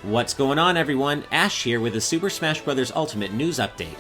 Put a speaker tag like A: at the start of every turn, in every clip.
A: What's going on, everyone? Ash here with a Super Smash Bros. Ultimate news update.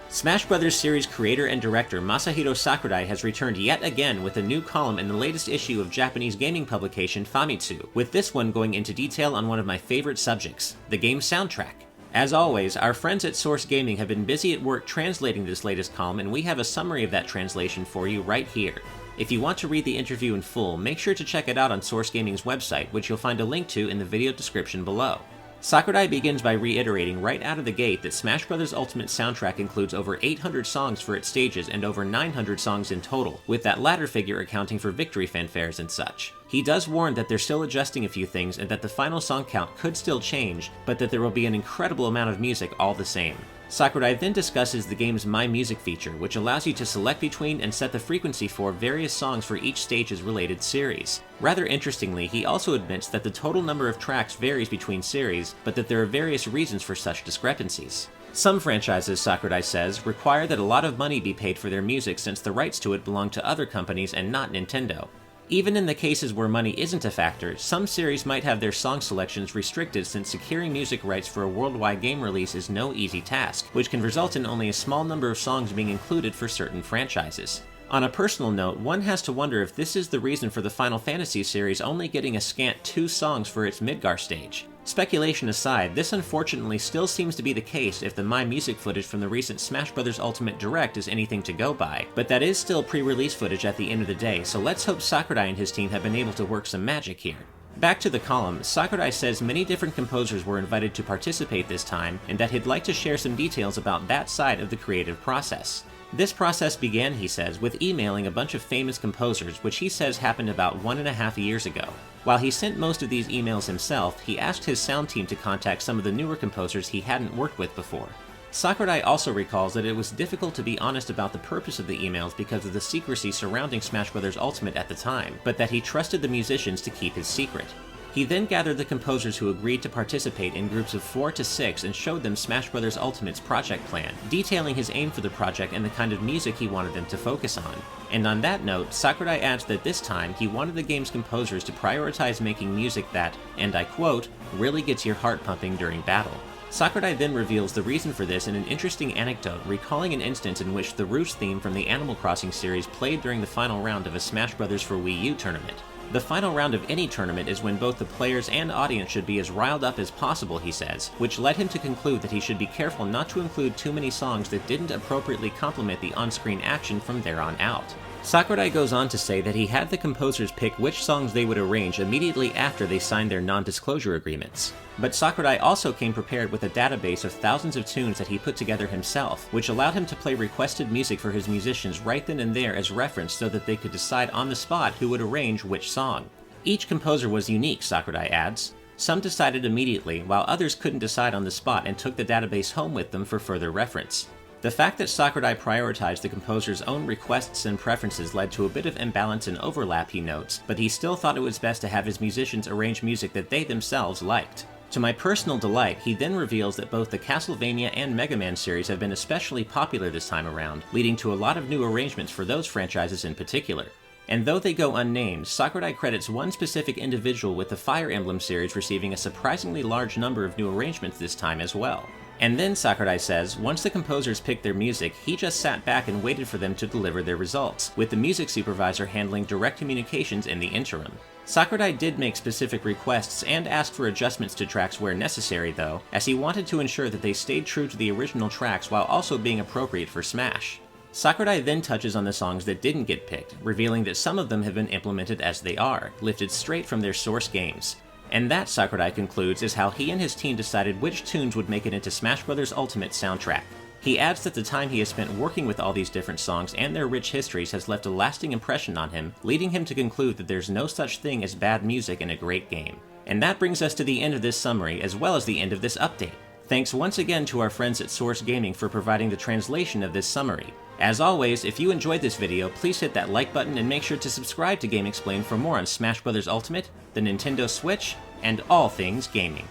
A: Smash Bros. Series creator and director Masahiro Sakurai has returned yet again with a new column in the latest issue of Japanese gaming publication Famitsu, with this one going into detail on one of my favorite subjects, the game's soundtrack. As always, our friends at Source Gaming have been busy at work translating this latest column, and we have a summary of that translation for you right here. If you want to read the interview in full, make sure to check it out on Source Gaming's website, which you'll find a link to in the video description below. Sakurai begins by reiterating right out of the gate that Smash Bros. Ultimate soundtrack includes over 800 songs for its stages and over 900 songs in total, with that latter figure accounting for victory fanfares and such. He does warn that they're still adjusting a few things and that the final song count could still change, but that there will be an incredible amount of music all the same. Sakurai then discusses the game's My Music feature, which allows you to select between and set the frequency for various songs for each stage's related series. Rather interestingly, he also admits that the total number of tracks varies between series, but that there are various reasons for such discrepancies. Some franchises, Sakurai says, require that a lot of money be paid for their music since the rights to it belong to other companies and not Nintendo. Even in the cases where money isn't a factor, some series might have their song selections restricted since securing music rights for a worldwide game release is no easy task, which can result in only a small number of songs being included for certain franchises. On a personal note, one has to wonder if this is the reason for the Final Fantasy series only getting a scant 2 songs for its Midgar stage. Speculation aside, this unfortunately still seems to be the case if the My Music footage from the recent Smash Bros. Ultimate Direct is anything to go by, but that is still pre-release footage at the end of the day, so let's hope Sakurai and his team have been able to work some magic here. Back to the column, Sakurai says many different composers were invited to participate this time, and that he'd like to share some details about that side of the creative process. This process began, he says, with emailing a bunch of famous composers, which he says happened about 1.5 years ago. While he sent most of these emails himself, he asked his sound team to contact some of the newer composers he hadn't worked with before. Sakurai also recalls that it was difficult to be honest about the purpose of the emails because of the secrecy surrounding Smash Bros. Ultimate at the time, but that he trusted the musicians to keep his secret. He then gathered the composers who agreed to participate in groups of 4 to 6 and showed them Smash Bros. Ultimate's project plan, detailing his aim for the project and the kind of music he wanted them to focus on. And on that note, Sakurai adds that this time he wanted the game's composers to prioritize making music that, and I quote, really gets your heart pumping during battle. Sakurai then reveals the reason for this in an interesting anecdote, recalling an instance in which the Roost theme from the Animal Crossing series played during the final round of a Smash Bros. For Wii U tournament. The final round of any tournament is when both the players and audience should be as riled up as possible, he says, which led him to conclude that he should be careful not to include too many songs that didn't appropriately complement the on-screen action from there on out. Sakurai goes on to say that he had the composers pick which songs they would arrange immediately after they signed their non-disclosure agreements. But Sakurai also came prepared with a database of thousands of tunes that he put together himself, which allowed him to play requested music for his musicians right then and there as reference so that they could decide on the spot who would arrange which song. Each composer was unique, Sakurai adds. Some decided immediately, while others couldn't decide on the spot and took the database home with them for further reference. The fact that Sakurai prioritized the composer's own requests and preferences led to a bit of imbalance and overlap, he notes, but he still thought it was best to have his musicians arrange music that they themselves liked. To my personal delight, he then reveals that both the Castlevania and Mega Man series have been especially popular this time around, leading to a lot of new arrangements for those franchises in particular. And though they go unnamed, Sakurai credits one specific individual with the Fire Emblem series receiving a surprisingly large number of new arrangements this time as well. And then, Sakurai says, once the composers picked their music, he just sat back and waited for them to deliver their results, with the music supervisor handling direct communications in the interim. Sakurai did make specific requests and ask for adjustments to tracks where necessary though, as he wanted to ensure that they stayed true to the original tracks while also being appropriate for Smash. Sakurai then touches on the songs that didn't get picked, revealing that some of them have been implemented as they are, lifted straight from their source games. And that, Sakurai concludes, is how he and his team decided which tunes would make it into Smash Bros. Ultimate soundtrack. He adds that the time he has spent working with all these different songs and their rich histories has left a lasting impression on him, leading him to conclude that there's no such thing as bad music in a great game. And that brings us to the end of this summary, as well as the end of this update. Thanks once again to our friends at Source Gaming for providing the translation of this summary. As always, if you enjoyed this video, please hit that like button and make sure to subscribe to GameXplain for more on Smash Bros. Ultimate, the Nintendo Switch, and all things gaming.